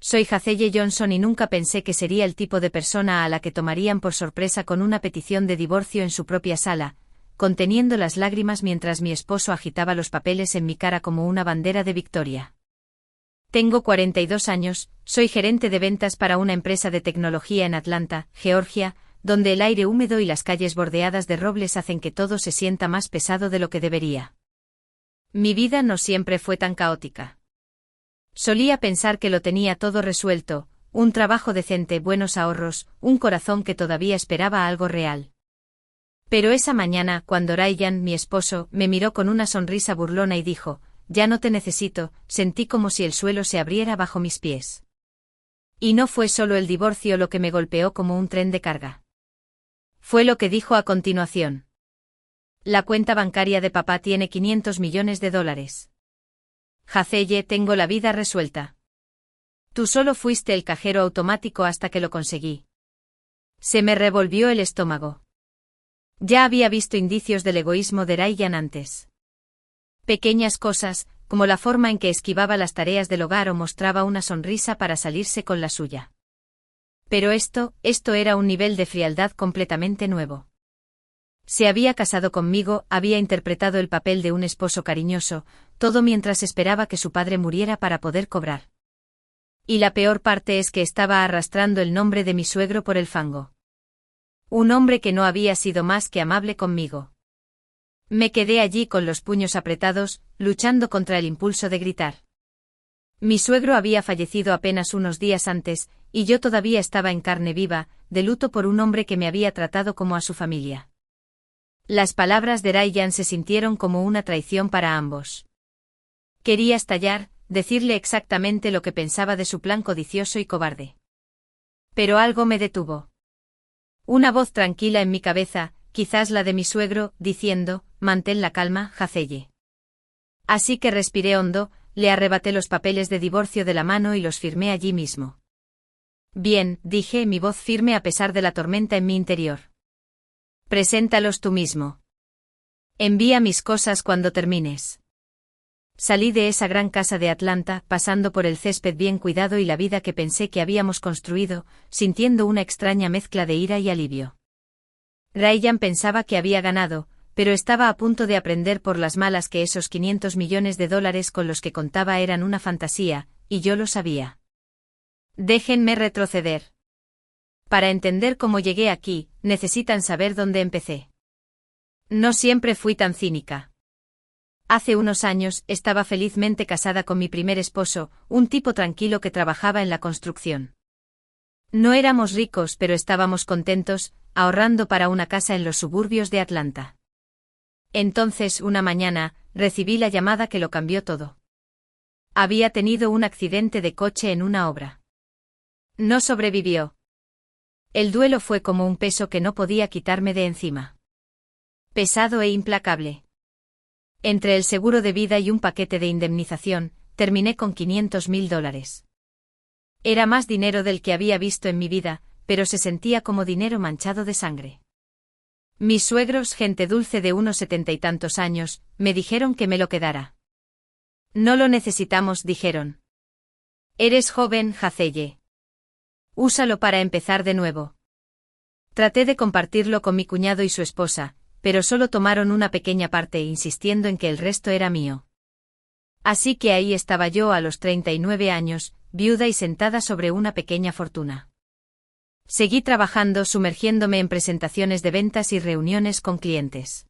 Soy Hathelle Johnson y nunca pensé que sería el tipo de persona a la que tomarían por sorpresa con una petición de divorcio en su propia sala, conteniendo las lágrimas mientras mi esposo agitaba los papeles en mi cara como una bandera de victoria. Tengo 42 años, soy gerente de ventas para una empresa de tecnología en Atlanta, Georgia, donde el aire húmedo y las calles bordeadas de robles hacen que todo se sienta más pesado de lo que debería. Mi vida no siempre fue tan caótica. Solía pensar que lo tenía todo resuelto, un trabajo decente, buenos ahorros, un corazón que todavía esperaba algo real. Pero esa mañana, cuando Ryan, mi esposo, me miró con una sonrisa burlona y dijo, «Ya no te necesito», sentí como si el suelo se abriera bajo mis pies. Y no fue solo el divorcio lo que me golpeó como un tren de carga. Fue lo que dijo a continuación. La cuenta bancaria de papá tiene $500 millones. Hathelle, tengo la vida resuelta. Tú solo fuiste el cajero automático hasta que lo conseguí. Se me revolvió el estómago. Ya había visto indicios del egoísmo de Ryan antes. Pequeñas cosas, como la forma en que esquivaba las tareas del hogar o mostraba una sonrisa para salirse con la suya. Pero esto era un nivel de frialdad completamente nuevo. Se había casado conmigo, había interpretado el papel de un esposo cariñoso, todo mientras esperaba que su padre muriera para poder cobrar. Y la peor parte es que estaba arrastrando el nombre de mi suegro por el fango. Un hombre que no había sido más que amable conmigo. Me quedé allí con los puños apretados, luchando contra el impulso de gritar. Mi suegro había fallecido apenas unos días antes, y yo todavía estaba en carne viva, de luto por un hombre que me había tratado como a su familia. Las palabras de Ryan se sintieron como una traición para ambos. Quería estallar, decirle exactamente lo que pensaba de su plan codicioso y cobarde. Pero algo me detuvo. Una voz tranquila en mi cabeza, quizás la de mi suegro, diciendo, «Mantén la calma, Hathelle». Así que respiré hondo, le arrebaté los papeles de divorcio de la mano y los firmé allí mismo. «Bien», dije, mi voz firme a pesar de la tormenta en mi interior. «Preséntalos tú mismo. Envía mis cosas cuando termines». Salí de esa gran casa de Atlanta, pasando por el césped bien cuidado y la vida que pensé que habíamos construido, sintiendo una extraña mezcla de ira y alivio. Ryan pensaba que había ganado, pero estaba a punto de aprender por las malas que esos $500 millones con los que contaba eran una fantasía, y yo lo sabía. Déjenme retroceder. Para entender cómo llegué aquí, necesitan saber dónde empecé. No siempre fui tan cínica. Hace unos años, estaba felizmente casada con mi primer esposo, un tipo tranquilo que trabajaba en la construcción. No éramos ricos, pero estábamos contentos, ahorrando para una casa en los suburbios de Atlanta. Entonces, una mañana, recibí la llamada que lo cambió todo. Había tenido un accidente de coche en una obra. No sobrevivió. El duelo fue como un peso que no podía quitarme de encima. Pesado e implacable. Entre el seguro de vida y un paquete de indemnización, terminé con $500.000. Era más dinero del que había visto en mi vida, pero se sentía como dinero manchado de sangre. Mis suegros, gente dulce de unos 70 y tantos años, me dijeron que me lo quedara. No lo necesitamos, dijeron. Eres joven, Hathelle. Úsalo para empezar de nuevo. Traté de compartirlo con mi cuñado y su esposa, pero solo tomaron una pequeña parte insistiendo en que el resto era mío. Así que ahí estaba yo a los 39 años, viuda y sentada sobre una pequeña fortuna. Seguí trabajando, sumergiéndome en presentaciones de ventas y reuniones con clientes.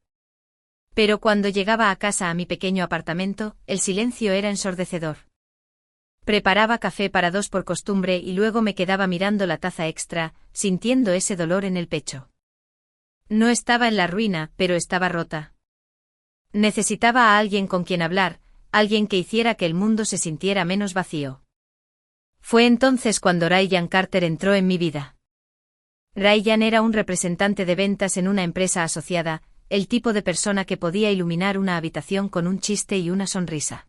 Pero cuando llegaba a casa a mi pequeño apartamento, el silencio era ensordecedor. Preparaba café para dos por costumbre y luego me quedaba mirando la taza extra, sintiendo ese dolor en el pecho. No estaba en la ruina, pero estaba rota. Necesitaba a alguien con quien hablar, alguien que hiciera que el mundo se sintiera menos vacío. Fue entonces cuando Ryan Carter entró en mi vida. Ryan era un representante de ventas en una empresa asociada, el tipo de persona que podía iluminar una habitación con un chiste y una sonrisa.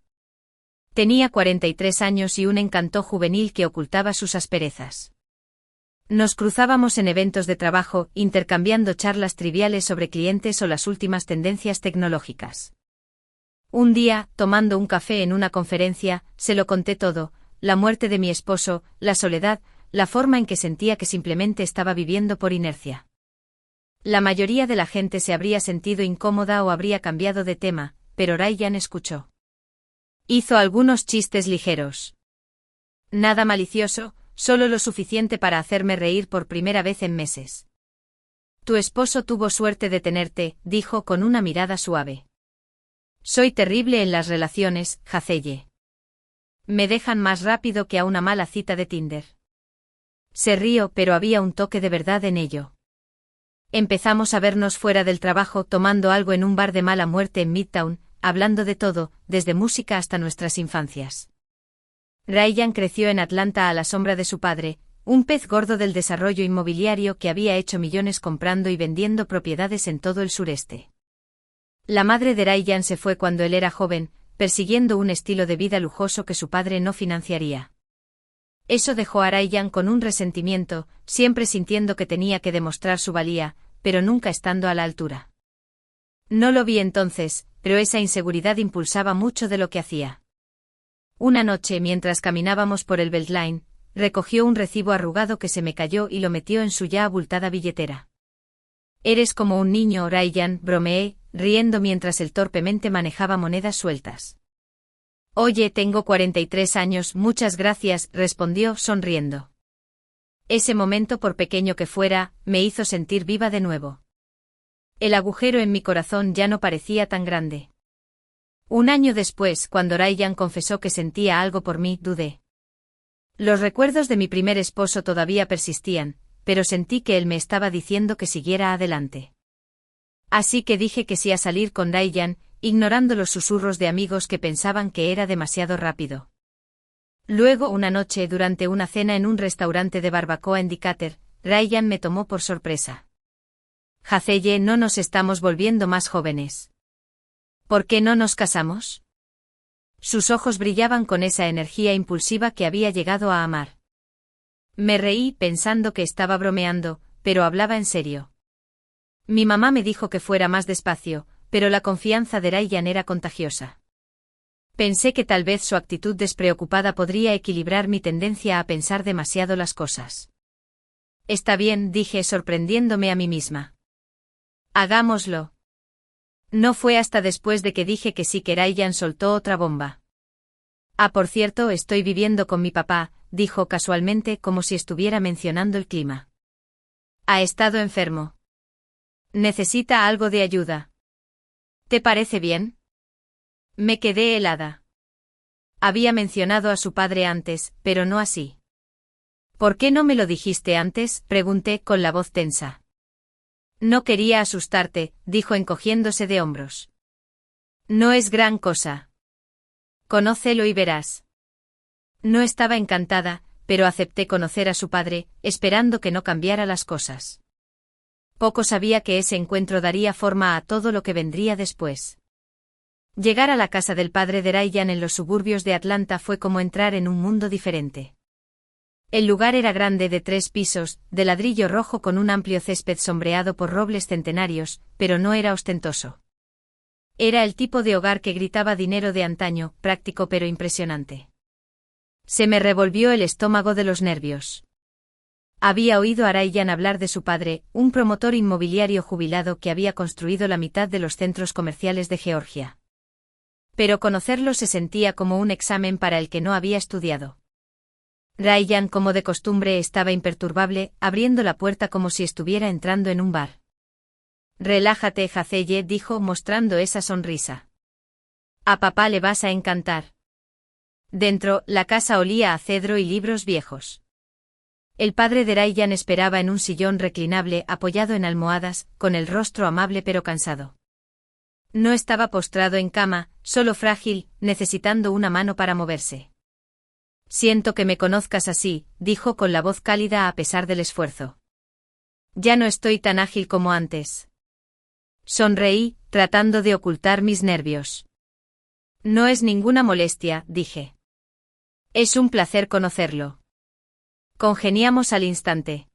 Tenía 43 años y un encanto juvenil que ocultaba sus asperezas. Nos cruzábamos en eventos de trabajo, intercambiando charlas triviales sobre clientes o las últimas tendencias tecnológicas. Un día, tomando un café en una conferencia, se lo conté todo, la muerte de mi esposo, la soledad, la forma en que sentía que simplemente estaba viviendo por inercia. La mayoría de la gente se habría sentido incómoda o habría cambiado de tema, pero Ryan escuchó. Hizo algunos chistes ligeros. Nada malicioso, solo lo suficiente para hacerme reír por primera vez en meses. Tu esposo tuvo suerte de tenerte, dijo con una mirada suave. Soy terrible en las relaciones, Jacelle. Me dejan más rápido que a una mala cita de Tinder. Se rió, pero había un toque de verdad en ello. Empezamos a vernos fuera del trabajo tomando algo en un bar de mala muerte en Midtown, hablando de todo, desde música hasta nuestras infancias. Ryan creció en Atlanta a la sombra de su padre, un pez gordo del desarrollo inmobiliario que había hecho millones comprando y vendiendo propiedades en todo el sureste. La madre de Ryan se fue cuando él era joven, persiguiendo un estilo de vida lujoso que su padre no financiaría. Eso dejó a Ryan con un resentimiento, siempre sintiendo que tenía que demostrar su valía, pero nunca estando a la altura. No lo vi entonces, pero esa inseguridad impulsaba mucho de lo que hacía. Una noche, mientras caminábamos por el Beltline, recogió un recibo arrugado que se me cayó y lo metió en su ya abultada billetera. Eres como un niño, Ryan, bromeé, riendo mientras él torpemente manejaba monedas sueltas. Oye, tengo 43 años, muchas gracias, respondió sonriendo. Ese momento, por pequeño que fuera, me hizo sentir viva de nuevo. El agujero en mi corazón ya no parecía tan grande. Un año después, cuando Ryan confesó que sentía algo por mí, dudé. Los recuerdos de mi primer esposo todavía persistían, pero sentí que él me estaba diciendo que siguiera adelante. Así que dije que sí a salir con Ryan, ignorando los susurros de amigos que pensaban que era demasiado rápido. Luego, una noche, durante una cena en un restaurante de barbacoa en Decatur, Ryan me tomó por sorpresa. Jacelle, no nos estamos volviendo más jóvenes. ¿Por qué no nos casamos? Sus ojos brillaban con esa energía impulsiva que había llegado a amar. Me reí pensando que estaba bromeando, pero hablaba en serio. Mi mamá me dijo que fuera más despacio, pero la confianza de Ryan era contagiosa. Pensé que tal vez su actitud despreocupada podría equilibrar mi tendencia a pensar demasiado las cosas. Está bien, dije sorprendiéndome a mí misma. Hagámoslo. No fue hasta después de que dije que sí que Ryan soltó otra bomba. Ah, por cierto, estoy viviendo con mi papá, dijo casualmente como si estuviera mencionando el clima. Ha estado enfermo. Necesita algo de ayuda. ¿Te parece bien? Me quedé helada. Había mencionado a su padre antes, pero no así. ¿Por qué no me lo dijiste antes?, pregunté con la voz tensa. No quería asustarte, dijo encogiéndose de hombros. No es gran cosa. Conócelo y verás. No estaba encantada, pero acepté conocer a su padre, esperando que no cambiara las cosas. Poco sabía que ese encuentro daría forma a todo lo que vendría después. Llegar a la casa del padre de Ryan en los suburbios de Atlanta fue como entrar en un mundo diferente. El lugar era grande, de 3 pisos, de ladrillo rojo con un amplio césped sombreado por robles centenarios, pero no era ostentoso. Era el tipo de hogar que gritaba dinero de antaño, práctico pero impresionante. Se me revolvió el estómago de los nervios. Había oído a Ryan hablar de su padre, un promotor inmobiliario jubilado que había construido la mitad de los centros comerciales de Georgia. Pero conocerlo se sentía como un examen para el que no había estudiado. Ryan, como de costumbre, estaba imperturbable, abriendo la puerta como si estuviera entrando en un bar. Relájate, Jacelle, dijo mostrando esa sonrisa. A papá le vas a encantar. Dentro, la casa olía a cedro y libros viejos. El padre de Ryan esperaba en un sillón reclinable apoyado en almohadas, con el rostro amable pero cansado. No estaba postrado en cama, solo frágil, necesitando una mano para moverse. Siento que me conozcas así, dijo con la voz cálida a pesar del esfuerzo. Ya no estoy tan ágil como antes. Sonreí, tratando de ocultar mis nervios. No es ninguna molestia, dije. Es un placer conocerlo. Congeniamos al instante.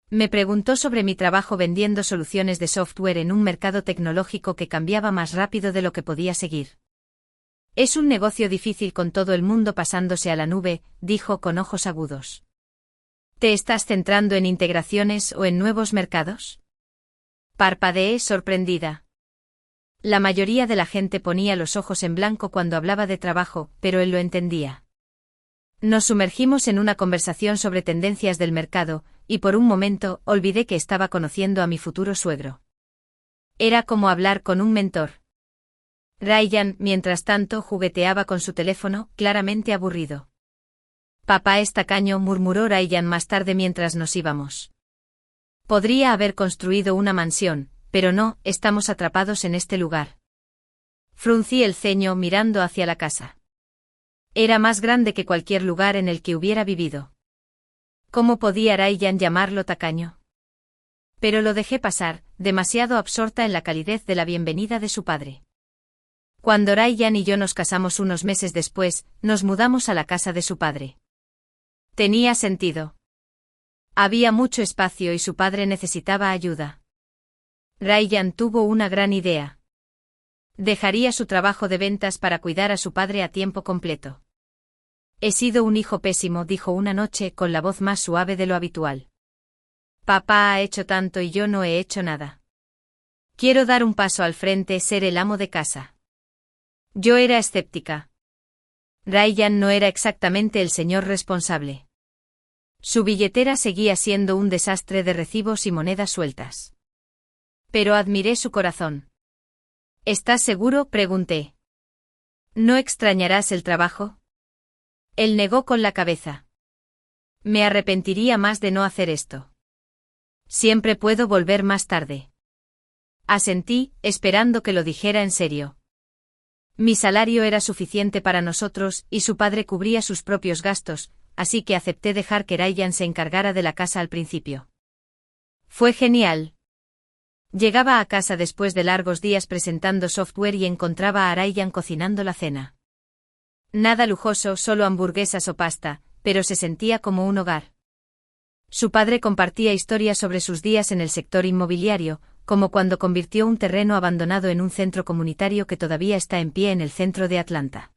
Me preguntó sobre mi trabajo vendiendo soluciones de software en un mercado tecnológico que cambiaba más rápido de lo que podía seguir. Es un negocio difícil con todo el mundo pasándose a la nube, dijo con ojos agudos. ¿Te estás centrando en integraciones o en nuevos mercados? Parpadeé sorprendida. La mayoría de la gente ponía los ojos en blanco cuando hablaba de trabajo, pero él lo entendía. Nos sumergimos en una conversación sobre tendencias del mercado, y por un momento olvidé que estaba conociendo a mi futuro suegro. Era como hablar con un mentor. Ryan, mientras tanto, jugueteaba con su teléfono, claramente aburrido. Papá es tacaño, murmuró Ryan más tarde mientras nos íbamos. Podría haber construido una mansión, pero no, estamos atrapados en este lugar. Fruncí el ceño mirando hacia la casa. Era más grande que cualquier lugar en el que hubiera vivido. ¿Cómo podía Ryan llamarlo tacaño? Pero lo dejé pasar, demasiado absorta en la calidez de la bienvenida de su padre. Cuando Ryan y yo nos casamos unos meses después, nos mudamos a la casa de su padre. Tenía sentido. Había mucho espacio y su padre necesitaba ayuda. Ryan tuvo una gran idea. Dejaría su trabajo de ventas para cuidar a su padre a tiempo completo. He sido un hijo pésimo, dijo una noche con la voz más suave de lo habitual. Papá ha hecho tanto y yo no he hecho nada. Quiero dar un paso al frente, ser el amo de casa. Yo era escéptica. Ryan no era exactamente el señor responsable. Su billetera seguía siendo un desastre de recibos y monedas sueltas. Pero admiré su corazón. ¿Estás seguro?, pregunté. ¿No extrañarás el trabajo? Él negó con la cabeza. Me arrepentiría más de no hacer esto. Siempre puedo volver más tarde. Asentí, esperando que lo dijera en serio. Mi salario era suficiente para nosotros y su padre cubría sus propios gastos, así que acepté dejar que Ryan se encargara de la casa al principio. Fue genial. Llegaba a casa después de largos días presentando software y encontraba a Ryan cocinando la cena. Nada lujoso, solo hamburguesas o pasta, pero se sentía como un hogar. Su padre compartía historias sobre sus días en el sector inmobiliario, como cuando convirtió un terreno abandonado en un centro comunitario que todavía está en pie en el centro de Atlanta.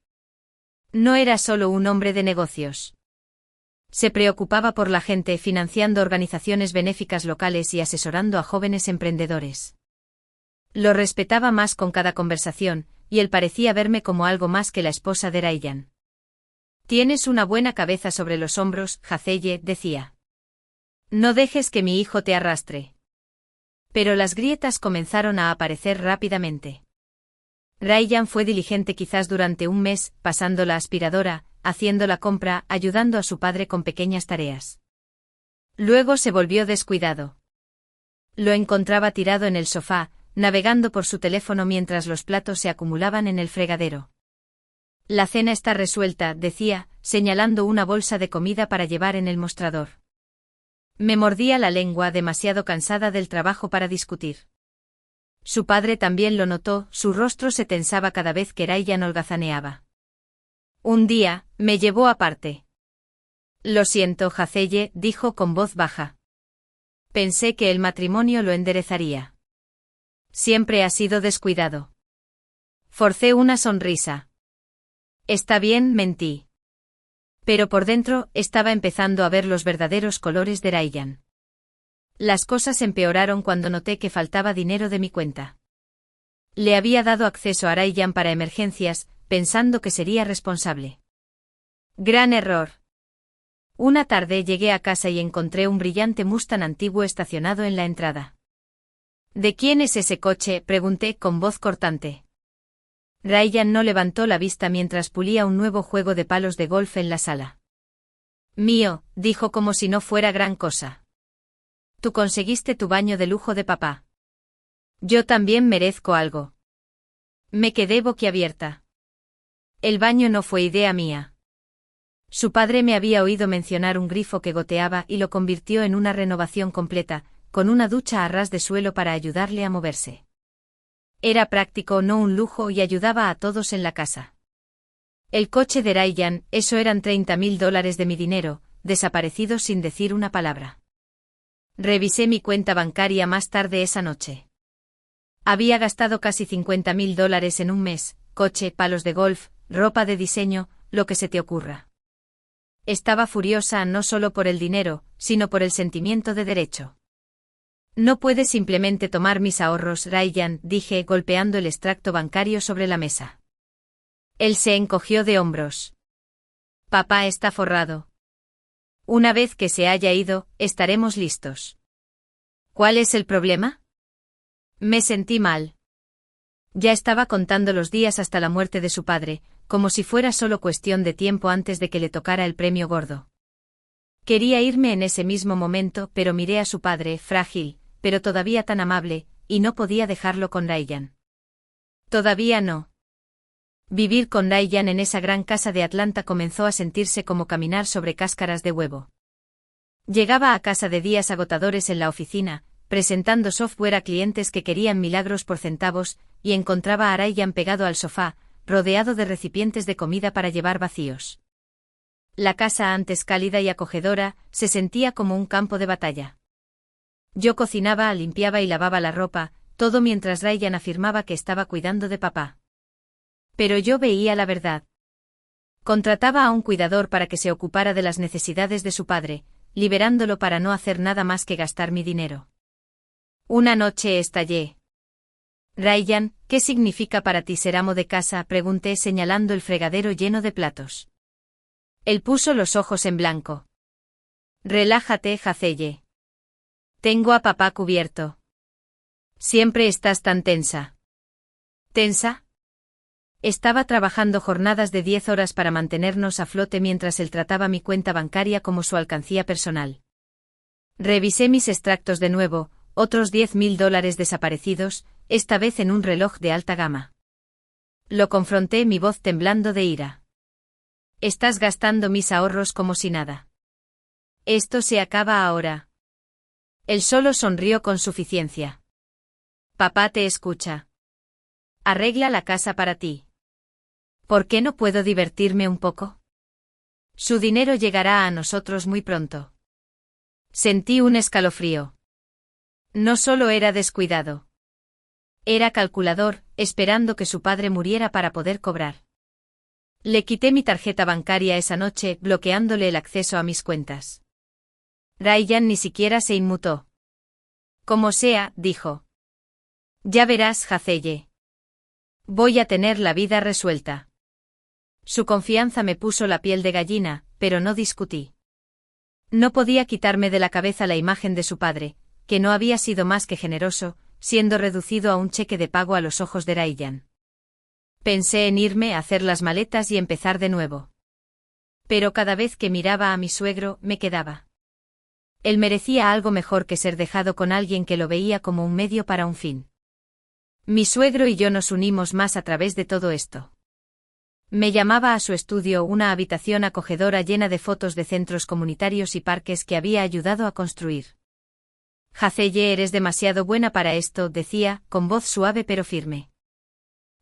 No era solo un hombre de negocios. Se preocupaba por la gente, financiando organizaciones benéficas locales y asesorando a jóvenes emprendedores. Lo respetaba más con cada conversación, y él parecía verme como algo más que la esposa de Ryan. Tienes una buena cabeza sobre los hombros, Jacelle, decía. No dejes que mi hijo te arrastre. Pero las grietas comenzaron a aparecer rápidamente. Ryan fue diligente quizás durante un mes, pasando la aspiradora, haciendo la compra, ayudando a su padre con pequeñas tareas. Luego se volvió descuidado. Lo encontraba tirado en el sofá, navegando por su teléfono mientras los platos se acumulaban en el fregadero. La cena está resuelta, decía, señalando una bolsa de comida para llevar en el mostrador. Me mordía la lengua, demasiado cansada del trabajo para discutir. Su padre también lo notó, su rostro se tensaba cada vez que Ryan holgazaneaba. Un día, me llevó aparte. Lo siento, Jacelle, dijo con voz baja. Pensé que el matrimonio lo enderezaría. Siempre ha sido descuidado. Forcé una sonrisa. Está bien, mentí. Pero por dentro, estaba empezando a ver los verdaderos colores de Ryan. Las cosas empeoraron cuando noté que faltaba dinero de mi cuenta. Le había dado acceso a Ryan para emergencias, pensando que sería responsable. Gran error. Una tarde llegué a casa y encontré un brillante Mustang antiguo estacionado en la entrada. ¿De quién es ese coche?, pregunté con voz cortante. Ryan no levantó la vista mientras pulía un nuevo juego de palos de golf en la sala. Mío, dijo como si no fuera gran cosa. Tú conseguiste tu baño de lujo de papá. Yo también merezco algo. Me quedé boquiabierta. El baño no fue idea mía. Su padre me había oído mencionar un grifo que goteaba y lo convirtió en una renovación completa, con una ducha a ras de suelo para ayudarle a moverse. Era práctico, no un lujo, y ayudaba a todos en la casa. El coche de Ryan, eso eran $30,000 de mi dinero, desaparecidos sin decir una palabra. Revisé mi cuenta bancaria más tarde esa noche. Había gastado casi $50,000 en un mes: coche, palos de golf, ropa de diseño, lo que se te ocurra. Estaba furiosa no solo por el dinero, sino por el sentimiento de derecho. No puedes simplemente tomar mis ahorros, Ryan, dije, golpeando el extracto bancario sobre la mesa. Él se encogió de hombros. Papá está forrado. Una vez que se haya ido, estaremos listos. ¿Cuál es el problema? Me sentí mal. Ya estaba contando los días hasta la muerte de su padre, como si fuera solo cuestión de tiempo antes de que le tocara el premio gordo. Quería irme en ese mismo momento, pero miré a su padre, frágil, pero todavía tan amable, y no podía dejarlo con Ryan. Todavía no. Vivir con Ryan en esa gran casa de Atlanta comenzó a sentirse como caminar sobre cáscaras de huevo. Llegaba a casa de días agotadores en la oficina, presentando software a clientes que querían milagros por centavos, y encontraba a Ryan pegado al sofá, rodeado de recipientes de comida para llevar vacíos. La casa, antes cálida y acogedora, se sentía como un campo de batalla. Yo cocinaba, limpiaba y lavaba la ropa, todo mientras Ryan afirmaba que estaba cuidando de papá. Pero yo veía la verdad. Contrataba a un cuidador para que se ocupara de las necesidades de su padre, liberándolo para no hacer nada más que gastar mi dinero. Una noche estallé. Ryan, ¿qué significa para ti ser amo de casa?, pregunté señalando el fregadero lleno de platos. Él puso los ojos en blanco. Relájate, Jacelle. Tengo a papá cubierto. Siempre estás tan tensa. ¿Tensa? Estaba trabajando jornadas de 10 horas para mantenernos a flote mientras él trataba mi cuenta bancaria como su alcancía personal. Revisé mis extractos de nuevo, otros $10,000 desaparecidos, esta vez en un reloj de alta gama. Lo confronté, mi voz temblando de ira. Estás gastando mis ahorros como si nada. Esto se acaba ahora. Él solo sonrió con suficiencia. Papá te escucha. Arregla la casa para ti. ¿Por qué no puedo divertirme un poco? Su dinero llegará a nosotros muy pronto. Sentí un escalofrío. No solo era descuidado. Era calculador, esperando que su padre muriera para poder cobrar. Le quité mi tarjeta bancaria esa noche, bloqueándole el acceso a mis cuentas. Ryan ni siquiera se inmutó. Como sea, dijo. Ya verás, Jacelle. Voy a tener la vida resuelta. Su confianza me puso la piel de gallina, pero no discutí. No podía quitarme de la cabeza la imagen de su padre, que no había sido más que generoso, siendo reducido a un cheque de pago a los ojos de Ryan. Pensé en irme, a hacer las maletas y empezar de nuevo. Pero cada vez que miraba a mi suegro, me quedaba. Él merecía algo mejor que ser dejado con alguien que lo veía como un medio para un fin. Mi suegro y yo nos unimos más a través de todo esto. Me llamaba a su estudio, una habitación acogedora llena de fotos de centros comunitarios y parques que había ayudado a construir. Jacelle, eres demasiado buena para esto, decía, con voz suave pero firme.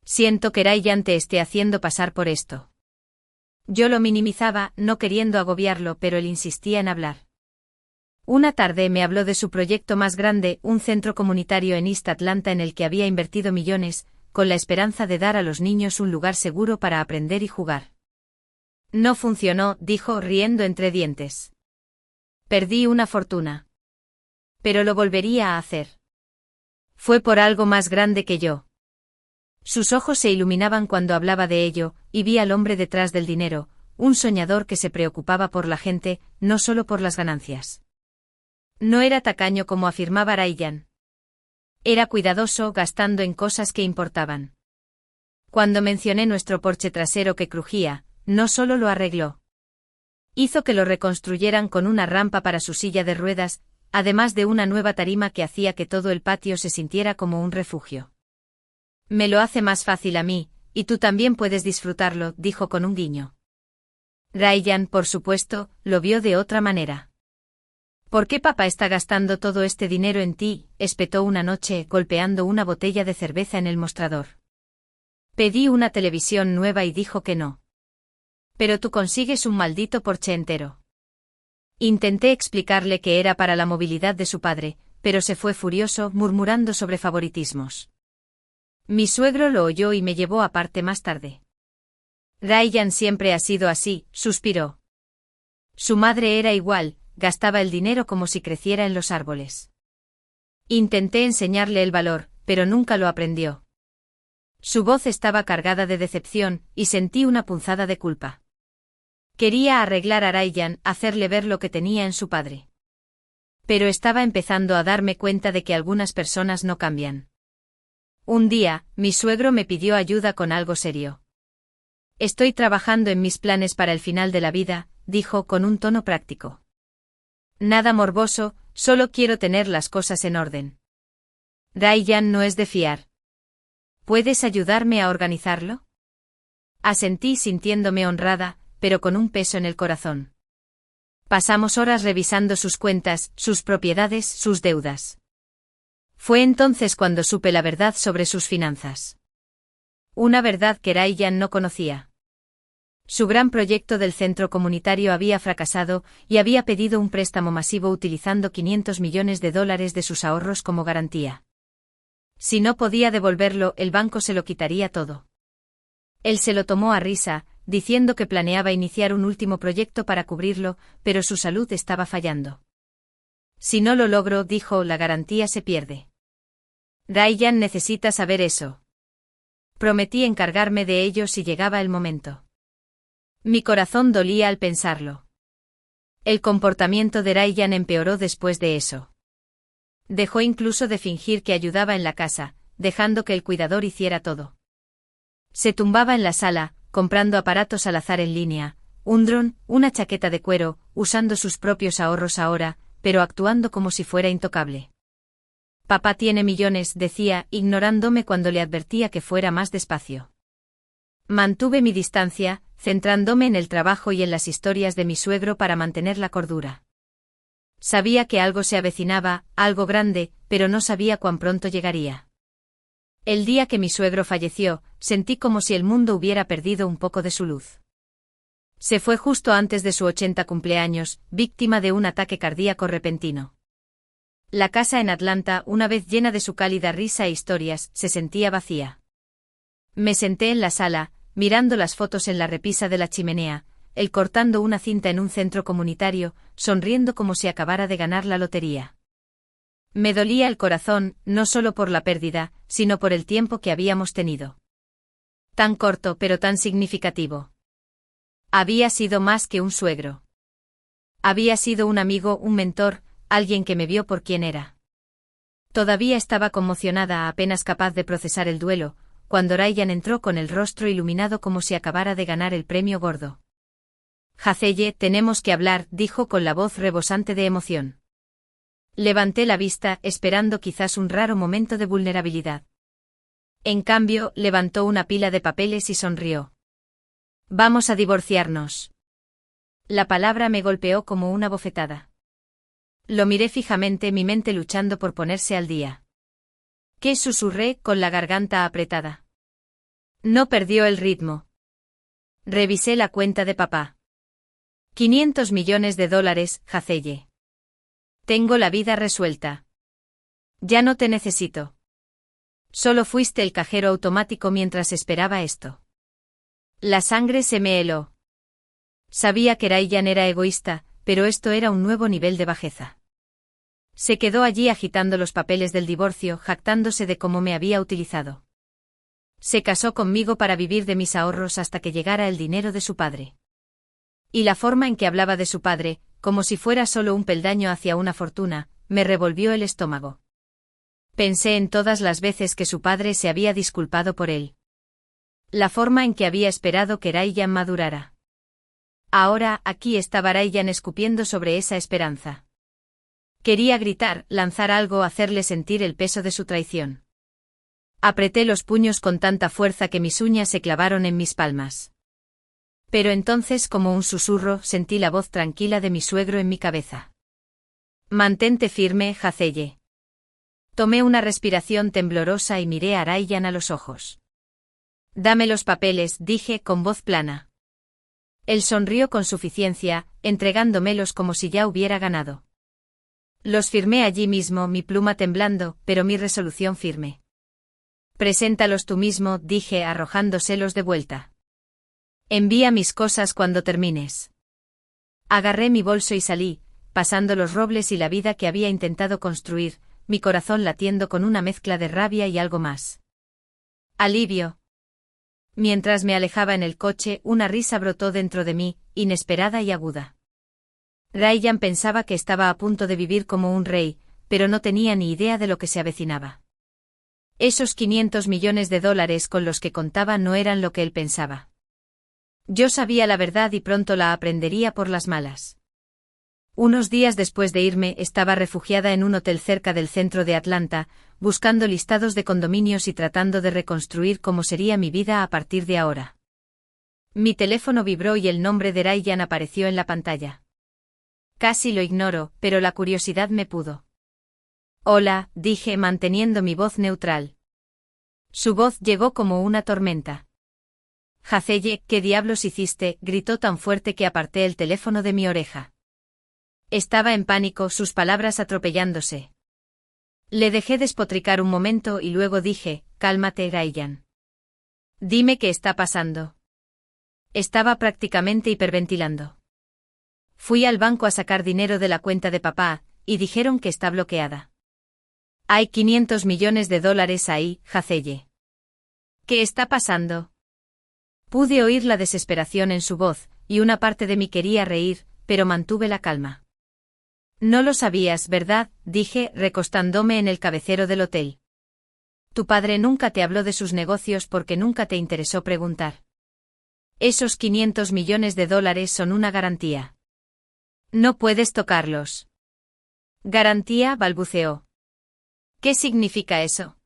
Siento que Ryan te esté haciendo pasar por esto. Yo lo minimizaba, no queriendo agobiarlo, pero él insistía en hablar. Una tarde me habló de su proyecto más grande, un centro comunitario en East Atlanta en el que había invertido millones, con la esperanza de dar a los niños un lugar seguro para aprender y jugar. No funcionó, dijo, riendo entre dientes. Perdí una fortuna. Pero lo volvería a hacer. Fue por algo más grande que yo. Sus ojos se iluminaban cuando hablaba de ello, y vi al hombre detrás del dinero, un soñador que se preocupaba por la gente, no solo por las ganancias. No era tacaño como afirmaba Ryan. Era cuidadoso, gastando en cosas que importaban. Cuando mencioné nuestro porche trasero que crujía, no solo lo arregló. Hizo que lo reconstruyeran con una rampa para su silla de ruedas, además de una nueva tarima que hacía que todo el patio se sintiera como un refugio. Me lo hace más fácil a mí, y tú también puedes disfrutarlo, dijo con un guiño. Ryan, por supuesto, lo vio de otra manera. ¿Por qué papá está gastando todo este dinero en ti?, espetó una noche, golpeando una botella de cerveza en el mostrador. Pedí una televisión nueva y dijo que no. Pero tú consigues un maldito porche entero. Intenté explicarle que era para la movilidad de su padre, pero se fue furioso, murmurando sobre favoritismos. Mi suegro lo oyó y me llevó aparte más tarde. Ryan siempre ha sido así, suspiró. Su madre era igual, gastaba el dinero como si creciera en los árboles. Intenté enseñarle el valor, pero nunca lo aprendió. Su voz estaba cargada de decepción, y sentí una punzada de culpa. Quería arreglar a Ryan, hacerle ver lo que tenía en su padre. Pero estaba empezando a darme cuenta de que algunas personas no cambian. Un día, mi suegro me pidió ayuda con algo serio. Estoy trabajando en mis planes para el final de la vida, dijo con un tono práctico. Nada morboso, solo quiero tener las cosas en orden. Ryan no es de fiar. ¿Puedes ayudarme a organizarlo? Asentí sintiéndome honrada, pero con un peso en el corazón. Pasamos horas revisando sus cuentas, sus propiedades, sus deudas. Fue entonces cuando supe la verdad sobre sus finanzas. Una verdad que Ryan no conocía. Su gran proyecto del centro comunitario había fracasado y había pedido un préstamo masivo utilizando $500 millones de sus ahorros como garantía. Si no podía devolverlo, el banco se lo quitaría todo. Él se lo tomó a risa, diciendo que planeaba iniciar un último proyecto para cubrirlo, pero su salud estaba fallando. Si no lo logro, dijo, la garantía se pierde. Ryan necesita saber eso. Prometí encargarme de ello si llegaba el momento. Mi corazón dolía al pensarlo. El comportamiento de Ryan empeoró después de eso. Dejó incluso de fingir que ayudaba en la casa, dejando que el cuidador hiciera todo. Se tumbaba en la sala, comprando aparatos al azar en línea, un dron, una chaqueta de cuero, usando sus propios ahorros ahora, pero actuando como si fuera intocable. Papá tiene millones, decía, ignorándome cuando le advertía que fuera más despacio. Mantuve mi distancia, centrándome en el trabajo y en las historias de mi suegro para mantener la cordura. Sabía que algo se avecinaba, algo grande, pero no sabía cuán pronto llegaría. El día que mi suegro falleció, sentí como si el mundo hubiera perdido un poco de su luz. Se fue justo antes de su 80 cumpleaños, víctima de un ataque cardíaco repentino. La casa en Atlanta, una vez llena de su cálida risa e historias, se sentía vacía. Me senté en la sala, mirando las fotos en la repisa de la chimenea, él cortando una cinta en un centro comunitario, sonriendo como si acabara de ganar la lotería. Me dolía el corazón, no solo por la pérdida, sino por el tiempo que habíamos tenido. Tan corto pero tan significativo. Había sido más que un suegro. Había sido un amigo, un mentor, alguien que me vio por quien era. Todavía estaba conmocionada, apenas capaz de procesar el duelo, cuando Ryan entró con el rostro iluminado como si acabara de ganar el premio gordo. Jacelle, tenemos que hablar, dijo con la voz rebosante de emoción. Levanté la vista, esperando quizás un raro momento de vulnerabilidad. En cambio, levantó una pila de papeles y sonrió. Vamos a divorciarnos. La palabra me golpeó como una bofetada. Lo miré fijamente, mi mente luchando por ponerse al día. ¿Qué? Susurré, con la garganta apretada. No perdió el ritmo. Revisé la cuenta de papá. $500 millones, Jacelle. Tengo la vida resuelta. Ya no te necesito. Solo fuiste el cajero automático mientras esperaba esto. La sangre se me heló. Sabía que Ryan era egoísta, pero esto era un nuevo nivel de bajeza. Se quedó allí agitando los papeles del divorcio, jactándose de cómo me había utilizado. Se casó conmigo para vivir de mis ahorros hasta que llegara el dinero de su padre. Y la forma en que hablaba de su padre, como si fuera solo un peldaño hacia una fortuna, me revolvió el estómago. Pensé en todas las veces que su padre se había disculpado por él. La forma en que había esperado que Ryan madurara. Ahora, aquí estaba Ryan escupiendo sobre esa esperanza. Quería gritar, lanzar algo, hacerle sentir el peso de su traición. Apreté los puños con tanta fuerza que mis uñas se clavaron en mis palmas. Pero entonces, como un susurro, sentí la voz tranquila de mi suegro en mi cabeza. Mantente firme, Jacelle. Tomé una respiración temblorosa y miré a Ryan a los ojos. Dame los papeles, dije con voz plana. Él sonrió con suficiencia, entregándomelos como si ya hubiera ganado. Los firmé allí mismo, mi pluma temblando, pero mi resolución firme. Preséntalos tú mismo, dije arrojándoselos de vuelta. Envía mis cosas cuando termines. Agarré mi bolso y salí, pasando los robles y la vida que había intentado construir, mi corazón latiendo con una mezcla de rabia y algo más. Alivio. Mientras me alejaba en el coche, una risa brotó dentro de mí, inesperada y aguda. Ryan pensaba que estaba a punto de vivir como un rey, pero no tenía ni idea de lo que se avecinaba. Esos 500 millones de dólares con los que contaba no eran lo que él pensaba. Yo sabía la verdad y pronto la aprendería por las malas. Unos días después de irme, estaba refugiada en un hotel cerca del centro de Atlanta, buscando listados de condominios y tratando de reconstruir cómo sería mi vida a partir de ahora. Mi teléfono vibró y el nombre de Ryan apareció en la pantalla. Casi lo ignoro, pero la curiosidad me pudo. Hola, dije manteniendo mi voz neutral. Su voz llegó como una tormenta. Jacelle, ¿qué diablos hiciste?, gritó tan fuerte que aparté el teléfono de mi oreja. Estaba en pánico, sus palabras atropellándose. Le dejé despotricar un momento y luego dije, cálmate, Ryan. Dime qué está pasando. Estaba prácticamente hiperventilando. Fui al banco a sacar dinero de la cuenta de papá, y dijeron que está bloqueada. Hay 500 millones de dólares ahí, Jacelle. ¿Qué está pasando? Pude oír la desesperación en su voz, y una parte de mí quería reír, pero mantuve la calma. No lo sabías, ¿verdad?, dije, recostándome en el cabecero del hotel. Tu padre nunca te habló de sus negocios porque nunca te interesó preguntar. Esos 500 millones de dólares son una garantía. No puedes tocarlos. ¿Garantía?, balbuceó. ¿Qué significa eso?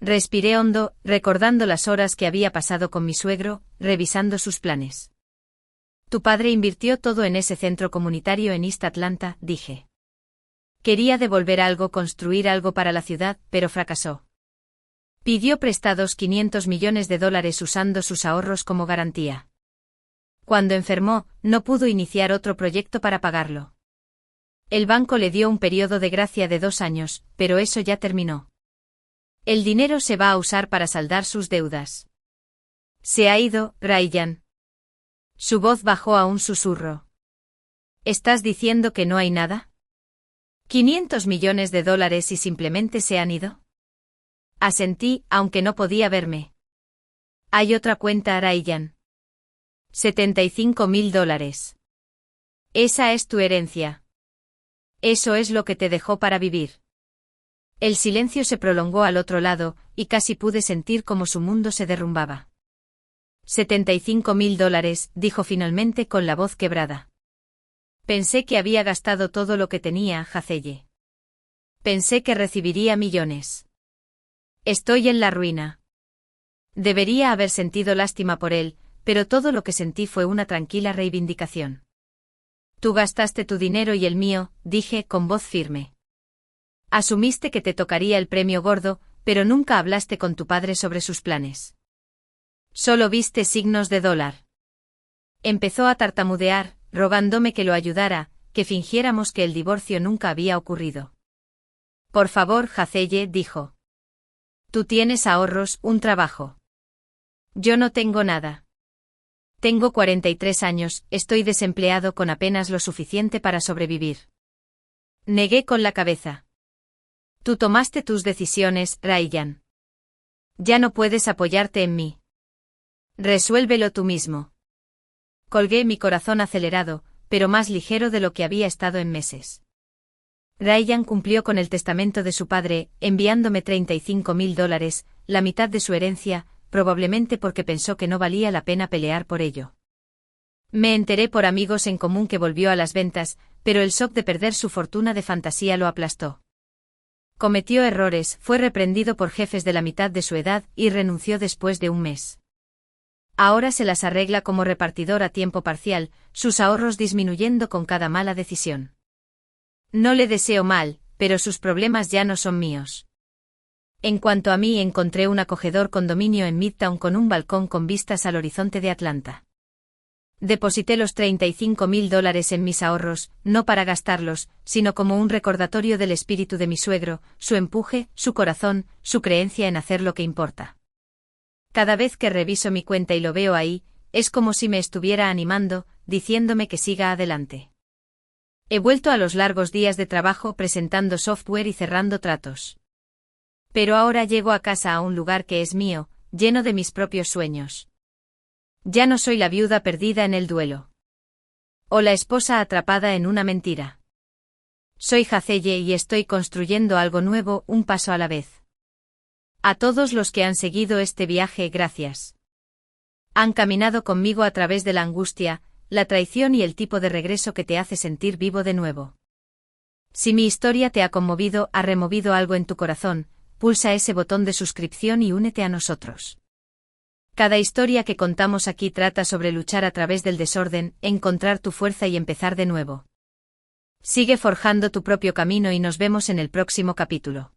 Respiré hondo, recordando las horas que había pasado con mi suegro, revisando sus planes. Tu padre invirtió todo en ese centro comunitario en East Atlanta, dije. Quería devolver algo, construir algo para la ciudad, pero fracasó. Pidió prestados 500 millones de dólares usando sus ahorros como garantía. Cuando enfermó, no pudo iniciar otro proyecto para pagarlo. El banco le dio un periodo de gracia de 2 años, pero eso ya terminó. El dinero se va a usar para saldar sus deudas. Se ha ido, Ryan. Su voz bajó a un susurro. ¿Estás diciendo que no hay nada? ¿500 millones de dólares y simplemente se han ido? Asentí, aunque no podía verme. Hay otra cuenta, Ryan. 75.000 dólares. Esa es tu herencia. Eso es lo que te dejó para vivir. El silencio se prolongó al otro lado, y casi pude sentir cómo su mundo se derrumbaba. 75.000 dólares, dijo finalmente con la voz quebrada. Pensé que había gastado todo lo que tenía, Jacelle. Pensé que recibiría millones. Estoy en la ruina. Debería haber sentido lástima por él, pero todo lo que sentí fue una tranquila reivindicación. Tú gastaste tu dinero y el mío, dije con voz firme. Asumiste que te tocaría el premio gordo, pero nunca hablaste con tu padre sobre sus planes. Solo viste signos de dólar. Empezó a tartamudear, rogándome que lo ayudara, que fingiéramos que el divorcio nunca había ocurrido. Por favor, Jacelle, dijo. Tú tienes ahorros, un trabajo. Yo no tengo nada. Tengo 43 años, estoy desempleado con apenas lo suficiente para sobrevivir. Negué con la cabeza. Tú tomaste tus decisiones, Ryan. Ya no puedes apoyarte en mí. Resuélvelo tú mismo. Colgué, mi corazón acelerado, pero más ligero de lo que había estado en meses. Ryan cumplió con el testamento de su padre, enviándome 35.000 dólares, la mitad de su herencia, probablemente porque pensó que no valía la pena pelear por ello. Me enteré por amigos en común que volvió a las ventas, pero el shock de perder su fortuna de fantasía lo aplastó. Cometió errores, fue reprendido por jefes de la mitad de su edad y renunció después de un mes. Ahora se las arregla como repartidor a tiempo parcial, sus ahorros disminuyendo con cada mala decisión. No le deseo mal, pero sus problemas ya no son míos. En cuanto a mí, encontré un acogedor condominio en Midtown con un balcón con vistas al horizonte de Atlanta. Deposité los 35.000 dólares en mis ahorros, no para gastarlos, sino como un recordatorio del espíritu de mi suegro, su empuje, su corazón, su creencia en hacer lo que importa. Cada vez que reviso mi cuenta y lo veo ahí, Es como si me estuviera animando, diciéndome que siga adelante. He vuelto a los largos días de trabajo presentando software y cerrando tratos. Pero ahora llego a casa a un lugar que es mío, lleno de mis propios sueños. Ya no soy la viuda perdida en el duelo. O la esposa atrapada en una mentira. Soy Jacelle y estoy construyendo algo nuevo, un paso a la vez. A todos los que han seguido este viaje, gracias. Han caminado conmigo a través de la angustia, la traición y el tipo de regreso que te hace sentir vivo de nuevo. Si mi historia te ha conmovido, ha removido algo en tu corazón, pulsa ese botón de suscripción y únete a nosotros. Cada historia que contamos aquí trata sobre luchar a través del desorden, encontrar tu fuerza y empezar de nuevo. Sigue forjando tu propio camino y nos vemos en el próximo capítulo.